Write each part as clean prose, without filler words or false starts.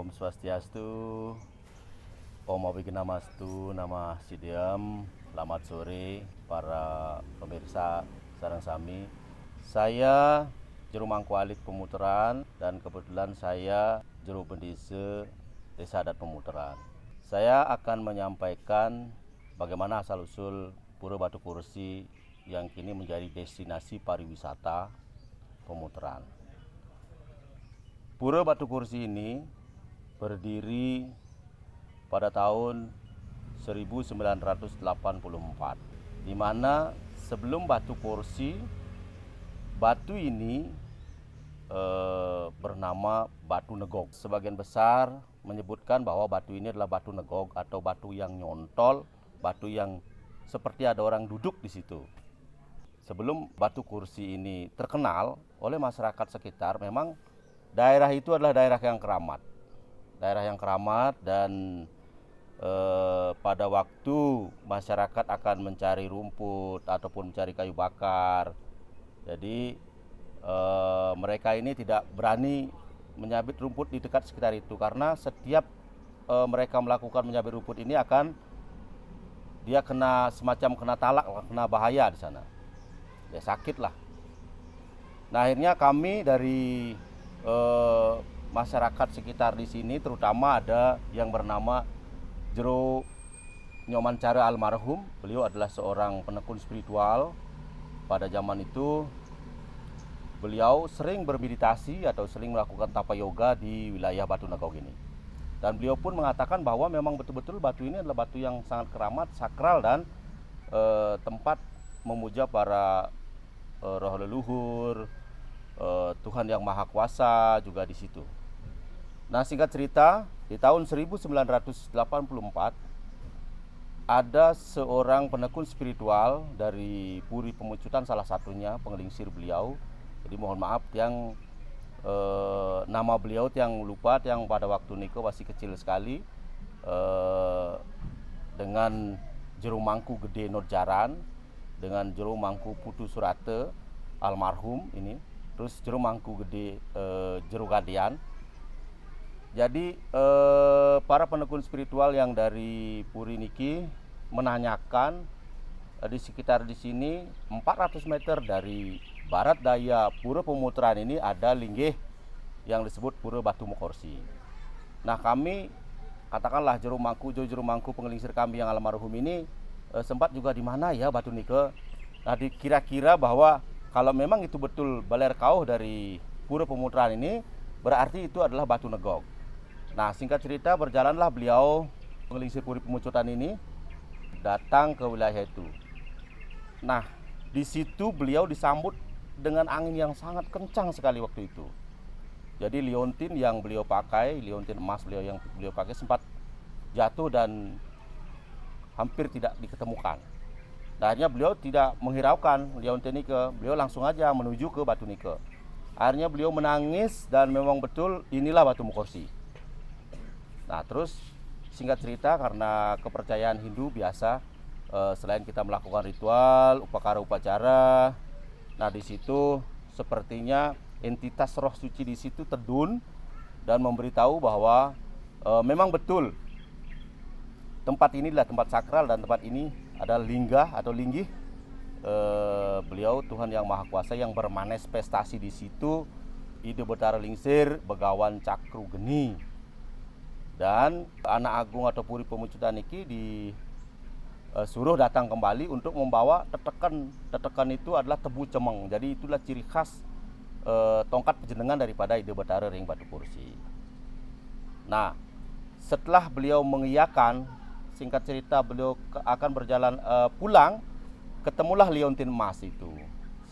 Om Swastiastu, Om Abhijnamastu, nama Sidiam. Selamat sore para pemirsa sareng sami. Saya juru mangku alit Pemuteran dan kebetulan saya juru bendise Desa Adat Pemuteran. Saya akan menyampaikan bagaimana asal usul Pura Batu Kursi yang kini menjadi destinasi pariwisata Pemuteran. Pura Batu Kursi ini berdiri pada tahun 1984, di mana sebelum Batu Kursi, batu ini bernama Batu Negog. Sebagian besar menyebutkan bahwa batu ini adalah Batu Negog atau batu yang nyontol, batu yang seperti ada orang duduk di situ. Sebelum Batu Kursi ini terkenal oleh masyarakat sekitar, memang daerah itu adalah daerah yang keramat. Daerah yang keramat dan pada waktu masyarakat akan mencari rumput ataupun mencari kayu bakar, jadi mereka ini tidak berani menyabit rumput di dekat sekitar itu, karena setiap mereka melakukan menyabit rumput ini akan dia kena semacam kena talak, kena bahaya di sana, ya sakit lah. Nah akhirnya kami dari masyarakat sekitar di sini, terutama ada yang bernama Jero Nyoman Cara almarhum. Beliau adalah seorang penekun spiritual. Pada zaman itu beliau sering bermeditasi atau sering melakukan tapa yoga di wilayah Batu Negog ini. Dan beliau pun mengatakan bahwa memang betul-betul batu ini adalah batu yang sangat keramat, sakral, dan tempat memuja para roh leluhur, Tuhan Yang Maha Kuasa juga di situ. Nah, singkat cerita, di tahun 1984 ada seorang penekun spiritual dari Puri Pemucutan, salah satunya pengelingsir beliau. Jadi mohon maaf yang nama beliau yang lupa, yang pada waktu niko masih kecil sekali, dengan Jero Mangku Gede Nurjaran, dengan Jero Mangku Putu Surate almarhum ini, terus Jero Mangku Gede Jero Gadian. Jadi para penekun spiritual yang dari Puri niki menanyakan di sekitar di sini 400 meter dari barat daya Pura Pemuteran ini ada linggih yang disebut Pura Batu Kursi. Nah kami katakanlah Jero Mangku pengelingsir kami yang almarhum ini sempat juga di mana ya batu nike. Nah dikira-kira bahwa kalau memang itu betul baler kauh dari Pura Pemuteran ini, berarti itu adalah Batu Negog. Nah singkat cerita, berjalanlah beliau pengelingsir Puri Pemucutan ini datang ke wilayah itu. Nah di situ beliau disambut dengan angin yang sangat kencang sekali waktu itu. Jadi liontin yang beliau pakai, liontin emas yang beliau pakai sempat jatuh dan hampir tidak diketemukan. Nah, akhirnya beliau tidak menghiraukan liontin nike, beliau langsung aja menuju ke Batu nike. Akhirnya beliau menangis dan memang betul inilah Batu Kursi. Nah terus singkat cerita, karena kepercayaan Hindu biasa, selain kita melakukan ritual, upacara, nah di situ sepertinya entitas roh suci di situ terdun dan memberitahu bahwa memang betul tempat ini adalah tempat sakral dan tempat ini adalah linggah atau linggih beliau Tuhan Yang Maha Kuasa yang bermanifestasi di situ, Ide Betara Lingsir Begawan Cakru Geni. Dan anak agung atau Puri Pemucutan niki disuruh datang kembali untuk membawa tetekan. Tetekan itu adalah tebu cemeng. Jadi itulah ciri khas tongkat pejenengan daripada Ide Betara Ring Batu Kursi. Nah, setelah beliau mengiyakan, singkat cerita beliau akan berjalan pulang, ketemulah liontin emas itu.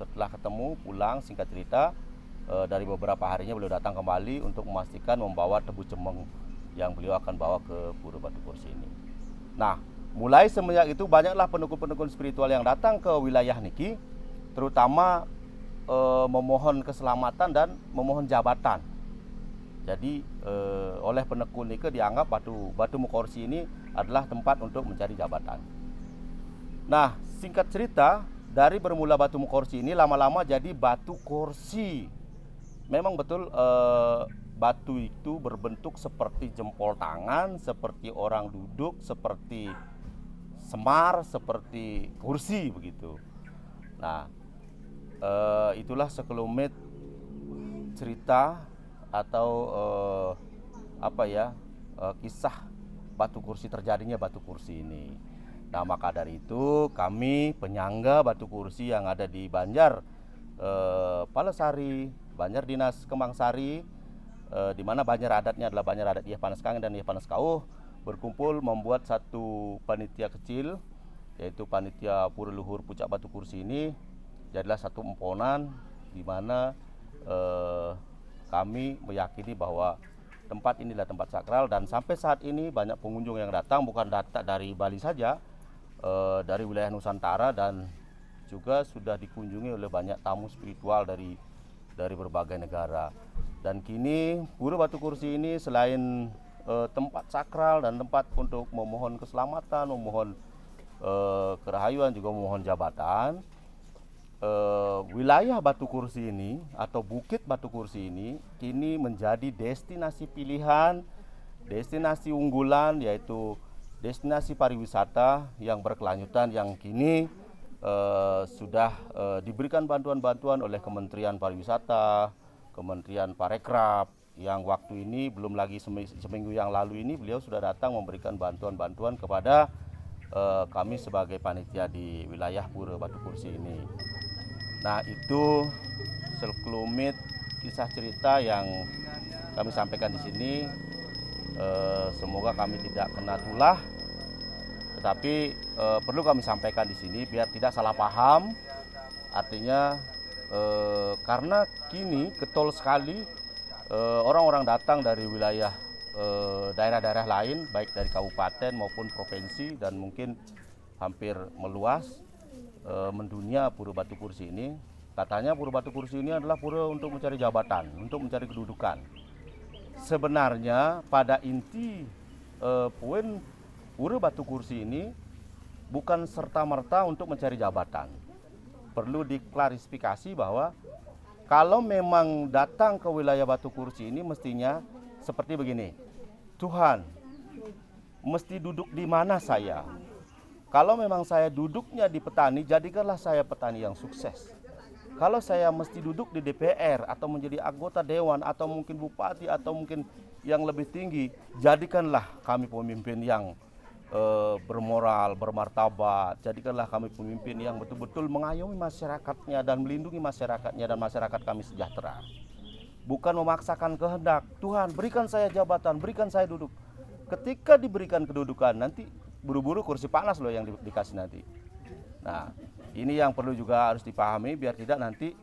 Setelah ketemu pulang, singkat cerita dari beberapa harinya beliau datang kembali untuk memastikan membawa tebu cemeng yang beliau akan bawa ke Pura Batu Kursi ini. Nah, mulai semenjak itu banyaklah penekun-penekun spiritual yang datang ke wilayah niki, terutama memohon keselamatan dan memohon jabatan. Jadi oleh penekun niki dianggap Batu Kursi ini adalah tempat untuk mencari jabatan. Nah, singkat cerita, dari bermula Batu Kursi ini lama-lama jadi Batu Kursi. Memang betul batu itu berbentuk seperti jempol tangan, seperti orang duduk, seperti semar, seperti kursi begitu. Nah, itulah sekelumit cerita atau kisah batu kursi, terjadinya batu kursi ini. Nah, maka dari itu kami penyangga batu kursi yang ada di Banjar Palasari, Banjar Dinas Kembangsari, di mana Banjar adatnya adalah Banjar adat Iya Panas Kangen dan Iya Panas Kauh, berkumpul membuat satu panitia kecil, yaitu panitia Pura Luhur Puncak Batu Kursi ini. Jadilah satu emponan di mana kami meyakini bahwa tempat inilah tempat sakral, dan sampai saat ini banyak pengunjung yang datang, bukan datang dari Bali saja, dari wilayah Nusantara, dan juga sudah dikunjungi oleh banyak tamu spiritual dari berbagai negara. Dan kini Pura Batu Kursi ini selain tempat sakral dan tempat untuk memohon keselamatan, memohon kerahayuan, juga memohon jabatan, wilayah Batu Kursi ini atau Bukit Batu Kursi ini kini menjadi destinasi pilihan, destinasi unggulan, yaitu destinasi pariwisata yang berkelanjutan, yang kini sudah diberikan bantuan-bantuan oleh Kementerian Pariwisata, Kementerian Parekraf, yang waktu ini belum lagi seminggu yang lalu ini beliau sudah datang memberikan bantuan-bantuan kepada kami sebagai panitia di wilayah Pura Batu Kursi ini. Nah, itu sekelumit kisah cerita yang kami sampaikan di sini. Semoga kami tidak kena tulah, tetapi perlu kami sampaikan di sini biar tidak salah paham. Artinya karena kini getol sekali orang-orang datang dari wilayah daerah-daerah lain, baik dari kabupaten maupun provinsi, dan mungkin hampir meluas mendunia Pura Batu Kursi ini. Katanya Pura Batu Kursi ini adalah pura untuk mencari jabatan, untuk mencari kedudukan. Sebenarnya pada inti poin Pura Batu Kursi ini bukan serta-merta untuk mencari jabatan. Perlu diklarifikasi bahwa kalau memang datang ke wilayah Batu Kursi ini mestinya seperti begini. Tuhan, mesti duduk di mana saya? Kalau memang saya duduknya di petani, jadikanlah saya petani yang sukses. Kalau saya mesti duduk di DPR atau menjadi anggota dewan atau mungkin bupati atau mungkin yang lebih tinggi, jadikanlah kami pemimpin yang bermoral, bermartabat. Jadikanlah kami pemimpin yang betul-betul mengayomi masyarakatnya dan melindungi masyarakatnya, dan masyarakat kami sejahtera. Bukan memaksakan kehendak. Tuhan, berikan saya jabatan, berikan saya duduk. Ketika diberikan kedudukan, nanti buru-buru kursi panas loh yang dikasih nanti. Nah, ini yang perlu juga harus dipahami biar tidak nanti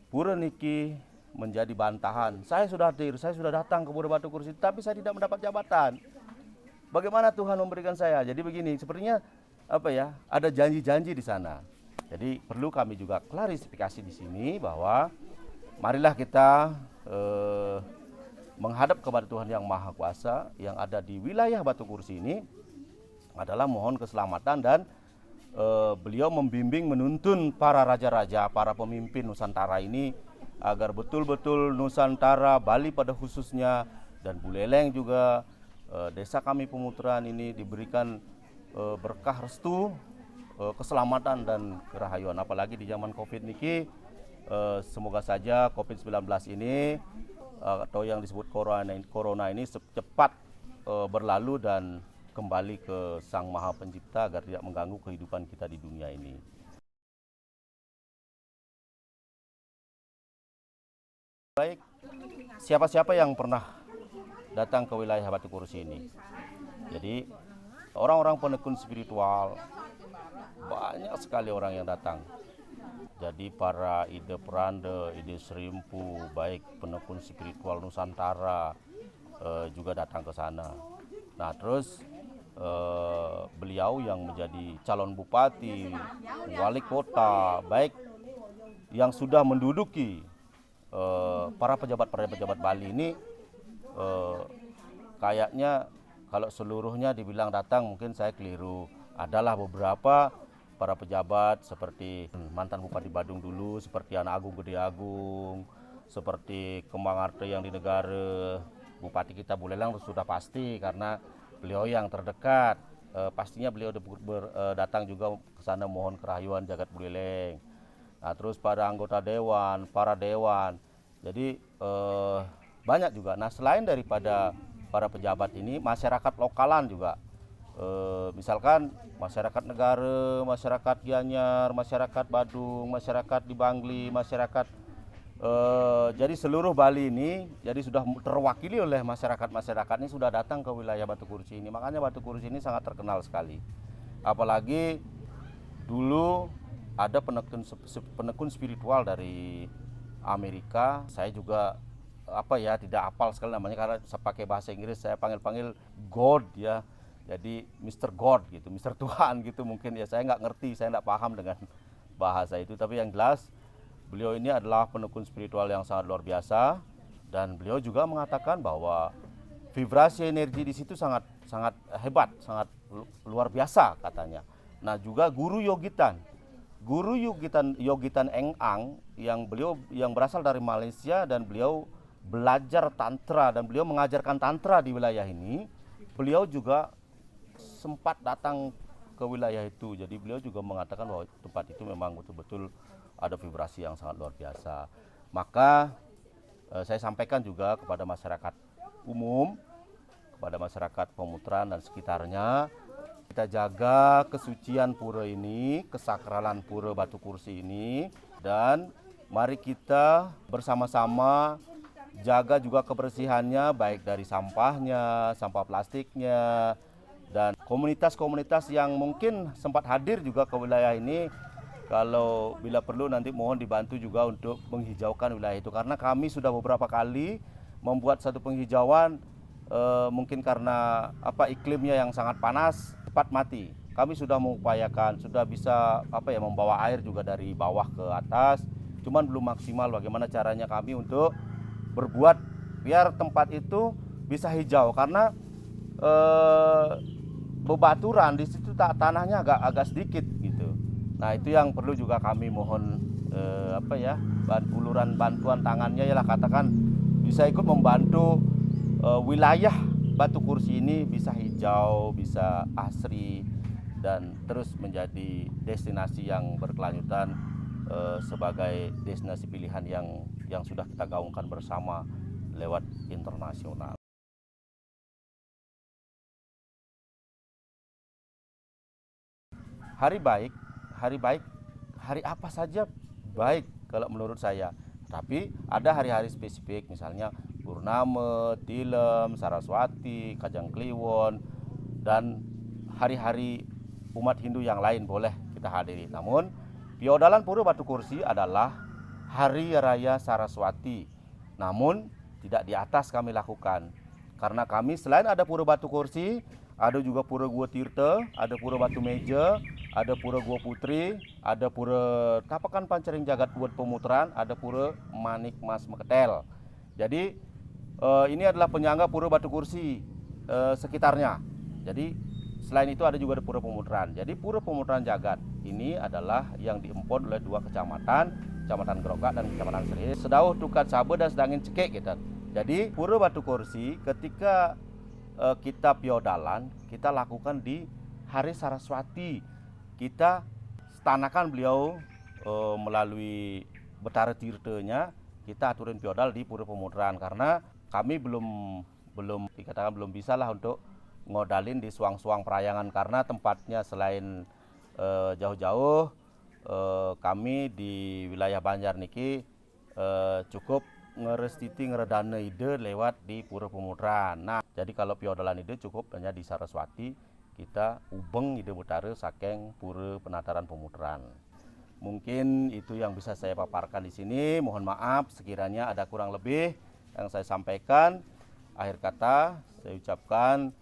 Pura niki menjadi bantahan. Saya sudah hadir, saya sudah datang ke Pura Batu Kursi, tapi saya tidak mendapat jabatan. Bagaimana Tuhan memberikan saya? Jadi begini, sepertinya ada janji-janji di sana. Jadi perlu kami juga klarifikasi di sini bahwa marilah kita menghadap kepada Tuhan Yang Maha Kuasa yang ada di wilayah Batu Kursi ini, adalah mohon keselamatan, dan beliau membimbing, menuntun para raja-raja, para pemimpin Nusantara ini agar betul-betul Nusantara, Bali pada khususnya, dan Buleleng juga, desa kami Pemuteran ini diberikan berkah restu, keselamatan dan kerahayuan. Apalagi di zaman Covid niki, semoga saja Covid-19 ini atau yang disebut corona ini cepat berlalu dan kembali ke Sang Maha Pencipta agar tidak mengganggu kehidupan kita di dunia ini. Baik, siapa-siapa yang pernah datang ke wilayah Batu Kursi ini. Jadi orang-orang penekun spiritual, banyak sekali orang yang datang. Jadi para ide peranda, ide serimpu, baik penekun spiritual Nusantara juga datang ke sana. Nah, terus beliau yang menjadi calon bupati, wali kota, baik yang sudah menduduki para pejabat Bali ini, kayaknya kalau seluruhnya dibilang datang mungkin saya keliru. Adalah beberapa para pejabat seperti mantan Bupati Badung dulu, seperti Anak Agung Gede Agung, seperti kembang arte yang di negara Bupati kita Buleleng sudah pasti karena beliau yang terdekat. Pastinya beliau datang juga ke sana mohon kerahayuan jagat Buleleng. Nah, terus pada anggota dewan, para dewan. Jadi banyak juga. Nah, selain daripada para pejabat ini, masyarakat lokalan juga. Misalkan masyarakat negara, masyarakat Gianyar, masyarakat Badung, masyarakat di Bangli, masyarakat jadi seluruh Bali ini jadi sudah terwakili oleh masyarakat ini sudah datang ke wilayah Batu Kursi ini. Makanya Batu Kursi ini sangat terkenal sekali. Apalagi dulu ada penekun spiritual dari Amerika. Saya juga tidak hafal sekali namanya karena saya pakai bahasa Inggris, saya panggil God ya. Jadi Mr. God gitu, Mr. Tuhan gitu mungkin ya, saya nggak ngerti, saya nggak paham dengan bahasa itu. Tapi yang jelas beliau ini adalah penekun spiritual yang sangat luar biasa, dan beliau juga mengatakan bahwa vibrasi energi di situ sangat hebat, sangat luar biasa katanya. Nah, juga guru Yogitan Engang yang berasal dari Malaysia, dan beliau belajar tantra dan beliau mengajarkan tantra di wilayah ini. Beliau juga sempat datang ke wilayah itu. Jadi beliau juga mengatakan bahwa tempat itu memang betul-betul ada vibrasi yang sangat luar biasa. Maka saya sampaikan juga kepada masyarakat umum, kepada masyarakat Pemutaran dan sekitarnya, kita jaga kesucian pura ini, kesakralan pura Batu Kursi ini, dan mari kita bersama-sama jaga juga kebersihannya, baik dari sampahnya, sampah plastiknya, dan komunitas-komunitas yang mungkin sempat hadir juga ke wilayah ini. Kalau bila perlu nanti mohon dibantu juga untuk menghijaukan wilayah itu, karena kami sudah beberapa kali membuat satu penghijauan, mungkin karena iklimnya yang sangat panas cepat mati. Kami sudah mengupayakan, sudah bisa membawa air juga dari bawah ke atas, cuman belum maksimal bagaimana caranya kami untuk berbuat biar tempat itu bisa hijau, karena bebaturan di situ tanahnya agak sedikit gitu. Nah, itu yang perlu juga kami mohon uluran bantuan tangannya, ialah katakan bisa ikut membantu wilayah Batu Kursi ini bisa hijau, bisa asri, dan terus menjadi destinasi yang berkelanjutan sebagai destinasi pilihan yang sudah kita gaungkan bersama lewat internasional. Hari baik, hari apa saja baik kalau menurut saya. Tapi ada hari-hari spesifik, misalnya Purnama, Tilem, Saraswati, Kajang Kliwon, dan hari-hari umat Hindu yang lain boleh kita hadiri. Namun Piodalan Pura Batu Kursi adalah Hari Raya Saraswati. Namun tidak di atas kami lakukan, karena kami selain ada Pura Batu Kursi, ada juga Pura Gua Tirta, ada Pura Batu Meja, ada Pura Gua Putri, ada Pura Tapakan Pancaring Jagat buat Pemutaran, ada Pura Manik Mas Meketel. Jadi ini adalah penyangga Pura Batu Kursi sekitarnya. Jadi selain itu ada juga Pura Pemutaran. Jadi Pura Pemutaran Jagat ini adalah yang diempon oleh dua kecamatan, Kecamatan Grogak dan Kecamatan Serih, Sedauh, Tukat, Sabe, dan Sedangin Cekek gitu. Jadi Pura Batu Kursi ketika kita piodalan, kita lakukan di Hari Saraswati. Kita stanakan beliau melalui Betara Tirtanya, kita aturin piodal di Pura Pemutaran, karena kami belum bisa lah untuk ngodalin di suang-suang perayangan, karena tempatnya selain jauh-jauh, kami di wilayah Banjar niki cukup ngerestiti ngeredana ide lewat di Pura Pemutaran. Nah, jadi kalau piodalan ide cukup hanya di Saraswati, kita ubeng ide Betara saking Pura Penataran Pemutaran. Mungkin itu yang bisa saya paparkan di sini. Mohon maaf sekiranya ada kurang lebih yang saya sampaikan. Akhir kata saya ucapkan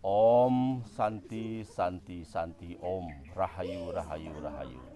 Om Santi Santi Santi Om Rahayu Rahayu Rahayu.